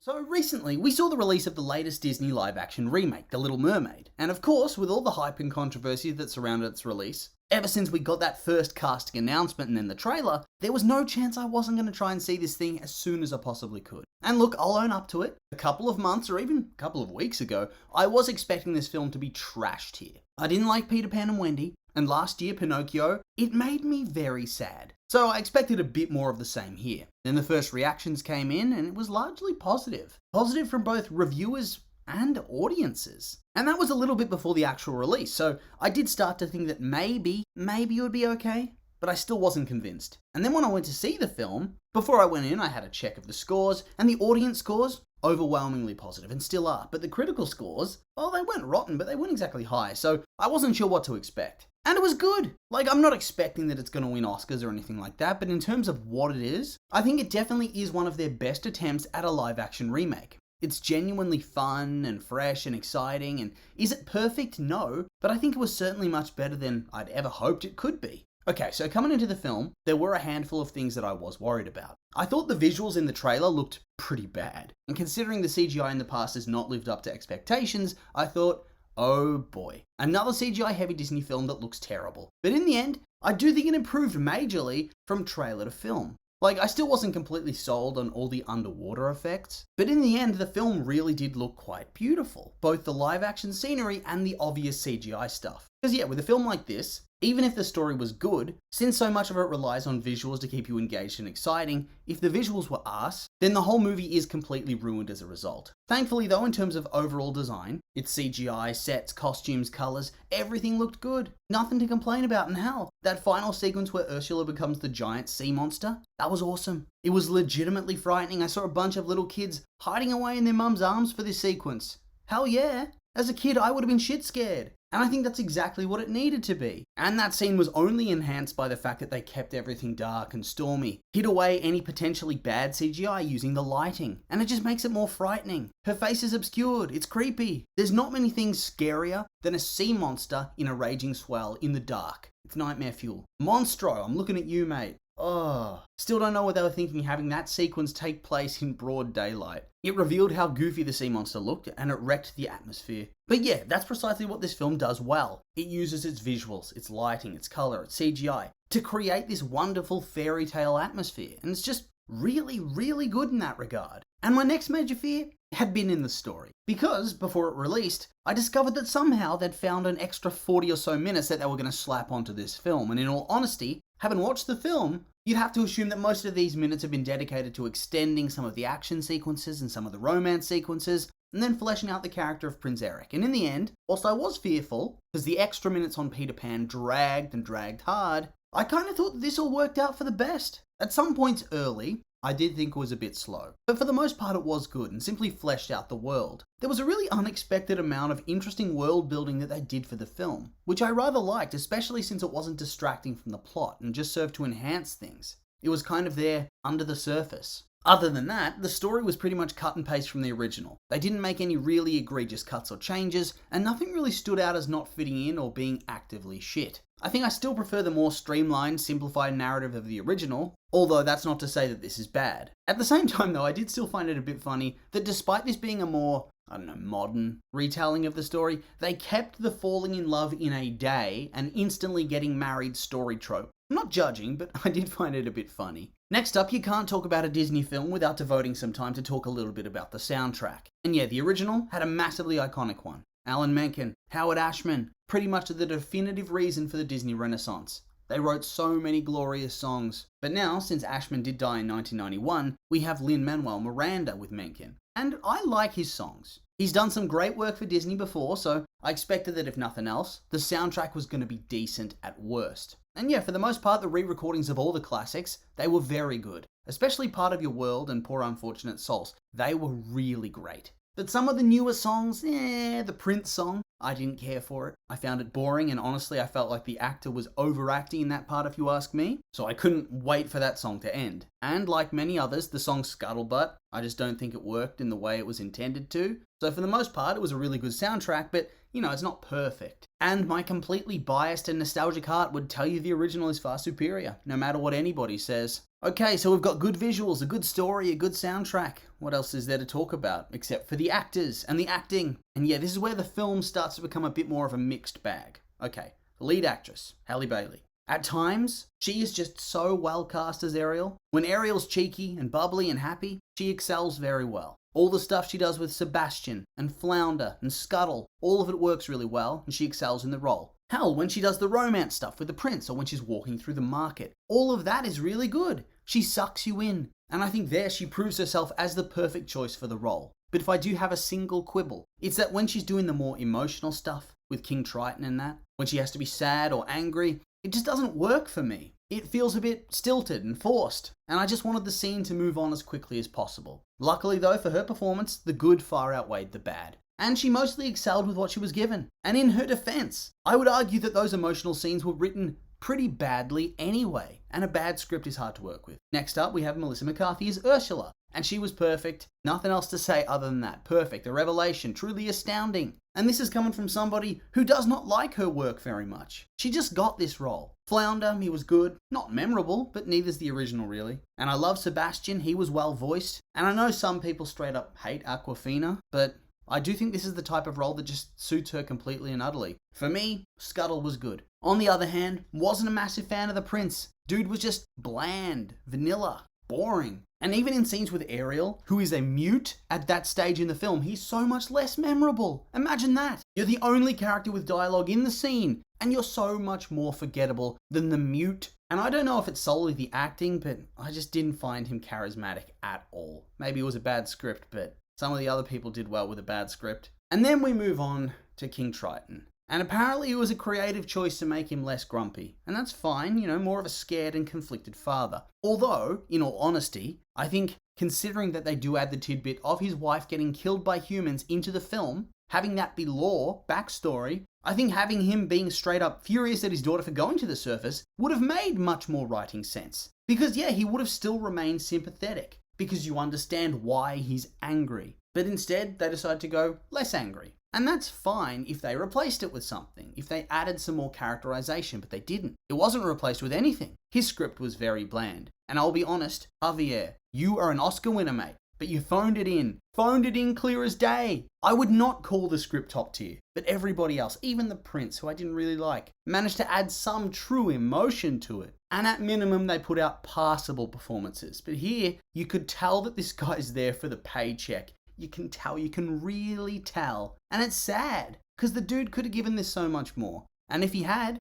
So recently, we saw the release of the latest Disney live-action remake, The Little Mermaid. And of course, with all the hype and controversy that surrounded its release, ever since we got that first casting announcement and then the trailer, there was no chance I wasn't going to try and see this thing as soon as I possibly could. And look, I'll own up to it. A couple of months or even a couple of weeks ago, I was expecting this film to be trashed here. I didn't like Peter Pan and Wendy, and last year, Pinocchio, it made me very sad. So I expected a bit more of the same here. Then the first reactions came in and it was largely positive. Positive from both reviewers and audiences. And that was a little bit before the actual release, so I did start to think that maybe it would be okay, but I still wasn't convinced. And then when I went to see the film, before I went in I had a check of the scores, and the audience scores, overwhelmingly positive and still are. But the critical scores, well, they weren't rotten, but they weren't exactly high, so I wasn't sure what to expect. And it was good. Like, I'm not expecting that it's going to win Oscars or anything like that, but in terms of what it is, I think it definitely is one of their best attempts at a live-action remake. It's genuinely fun and fresh and exciting, and is it perfect? No, but I think it was certainly much better than I'd ever hoped it could be. Okay, so coming into the film, there were a handful of things that I was worried about. I thought the visuals in the trailer looked pretty bad, and considering the CGI in the past has not lived up to expectations, I thought, oh boy, another CGI heavy Disney film that looks terrible. But in the end, I do think it improved majorly from trailer to film. Like, I still wasn't completely sold on all the underwater effects, but in the end, the film really did look quite beautiful, both the live action scenery and the obvious CGI stuff. Because yeah, with a film like this, even if the story was good, since so much of it relies on visuals to keep you engaged and exciting, if the visuals were arse, then the whole movie is completely ruined as a result. Thankfully though, in terms of overall design, its CGI, sets, costumes, colours, everything looked good. Nothing to complain about, and hell, that final sequence where Ursula becomes the giant sea monster, that was awesome. It was legitimately frightening. I saw a bunch of little kids hiding away in their mum's arms for this sequence. Hell yeah! As a kid, I would have been shit scared. And I think that's exactly what it needed to be. And that scene was only enhanced by the fact that they kept everything dark and stormy, hid away any potentially bad CGI using the lighting, and it just makes it more frightening. Her face is obscured, it's creepy. There's not many things scarier than a sea monster in a raging swell in the dark. It's nightmare fuel. Monstro, I'm looking at you, mate. Oh, still don't know what they were thinking having that sequence take place in broad daylight. It revealed how goofy the sea monster looked, and it wrecked the atmosphere. But yeah, that's precisely what this film does well. It uses its visuals, its lighting, its colour, its CGI, to create this wonderful fairy tale atmosphere, and it's just really, really good in that regard. And my next major fear had been in the story, because before it released, I discovered that somehow they'd found an extra 40 or so minutes that they were going to slap onto this film, and in all honesty, having watched the film, you'd have to assume that most of these minutes have been dedicated to extending some of the action sequences and some of the romance sequences, and then fleshing out the character of Prince Eric. And in the end, whilst I was fearful, because the extra minutes on Peter Pan dragged and dragged hard, I kind of thought that this all worked out for the best. At some points early, I did think it was a bit slow, but for the most part it was good and simply fleshed out the world. There was a really unexpected amount of interesting world building that they did for the film, which I rather liked, especially since it wasn't distracting from the plot and just served to enhance things. It was kind of there under the surface. Other than that, the story was pretty much cut and paste from the original. They didn't make any really egregious cuts or changes, and nothing really stood out as not fitting in or being actively shit. I think I still prefer the more streamlined, simplified narrative of the original, although that's not to say that this is bad. At the same time though, I did still find it a bit funny that despite this being a more, modern retelling of the story, they kept the falling in love in a day and instantly getting married story trope. I'm not judging, but I did find it a bit funny. Next up, you can't talk about a Disney film without devoting some time to talk a little bit about the soundtrack. And yeah, the original had a massively iconic one. Alan Menken, Howard Ashman, pretty much the definitive reason for the Disney Renaissance. They wrote so many glorious songs. But now, since Ashman did die in 1991, we have Lin-Manuel Miranda with Menken. And I like his songs. He's done some great work for Disney before, so I expected that if nothing else, the soundtrack was going to be decent at worst. And yeah, for the most part, the re-recordings of all the classics, they were very good. Especially Part of Your World and Poor Unfortunate Souls. They were really great. But some of the newer songs, the Prince song, I didn't care for it. I found it boring, and honestly I felt like the actor was overacting in that part if you ask me. So I couldn't wait for that song to end. And like many others, the song Scuttlebutt, I just don't think it worked in the way it was intended to. So for the most part, it was a really good soundtrack, but it's not perfect. And my completely biased and nostalgic heart would tell you the original is far superior, no matter what anybody says. Okay, so we've got good visuals, a good story, a good soundtrack. What else is there to talk about, except for the actors and the acting? And yeah, this is where the film starts to become a bit more of a mixed bag. Okay, the lead actress, Halle Bailey. At times, she is just so well cast as Ariel. When Ariel's cheeky and bubbly and happy, she excels very well. All the stuff she does with Sebastian and Flounder and Scuttle, all of it works really well and she excels in the role. Hell, when she does the romance stuff with the prince or when she's walking through the market, all of that is really good. She sucks you in. And I think there she proves herself as the perfect choice for the role. But if I do have a single quibble, it's that when she's doing the more emotional stuff with King Triton and that, when she has to be sad or angry, it just doesn't work for me. It feels a bit stilted and forced, and I just wanted the scene to move on as quickly as possible. Luckily though, for her performance, the good far outweighed the bad. And she mostly excelled with what she was given. And in her defense, I would argue that those emotional scenes were written pretty badly anyway, and a bad script is hard to work with. Next up, we have Melissa McCarthy as Ursula, and she was perfect. Nothing else to say other than that. Perfect, a revelation, truly astounding. And this is coming from somebody who does not like her work very much. She just got this role. Flounder, he was good, not memorable, but neither's the original really. And I love Sebastian, he was well voiced. And I know some people straight up hate Awkwafina, but I do think this is the type of role that just suits her completely and utterly. For me, Scuttle was good. On the other hand, wasn't a massive fan of the prince. Dude was just bland, vanilla, boring. And even in scenes with Ariel, who is a mute at that stage in the film, he's so much less memorable. Imagine that. You're the only character with dialogue in the scene, and you're so much more forgettable than the mute. And I don't know if it's solely the acting, but I just didn't find him charismatic at all. Maybe it was a bad script, but some of the other people did well with a bad script. And then we move on to King Triton. And apparently it was a creative choice to make him less grumpy. And that's fine, more of a scared and conflicted father. Although, in all honesty, I think considering that they do add the tidbit of his wife getting killed by humans into the film, having that be lore, backstory, I think having him being straight up furious at his daughter for going to the surface would have made much more writing sense. Because yeah, he would have still remained sympathetic, because you understand why he's angry. But instead, they decide to go less angry. And that's fine if they replaced it with something, if they added some more characterization, but they didn't. It wasn't replaced with anything. His script was very bland. And I'll be honest, Javier, you are an Oscar winner, mate, but you phoned it in clear as day. I would not call the script top tier, but everybody else, even the prince, who I didn't really like, managed to add some true emotion to it. And at minimum, they put out passable performances. But here, you could tell that this guy's there for the paycheck. You can really tell. And it's sad, because the dude could have given this so much more. And if he had,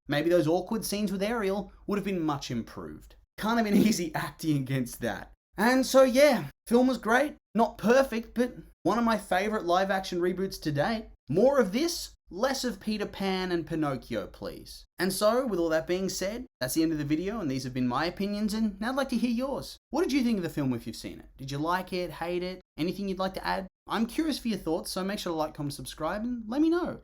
maybe those awkward scenes with Ariel would have been much improved. Kind of an easy acting against that. And so yeah, film was great. Not perfect, but one of my favourite live action reboots to date. More of this, less of Peter Pan and Pinocchio, please. And so, with all that being said, that's the end of the video, and these have been my opinions, and now I'd like to hear yours. What did you think of the film if you've seen it? Did you like it, hate it? Anything you'd like to add? I'm curious for your thoughts, so make sure to like, comment, subscribe, and let me know.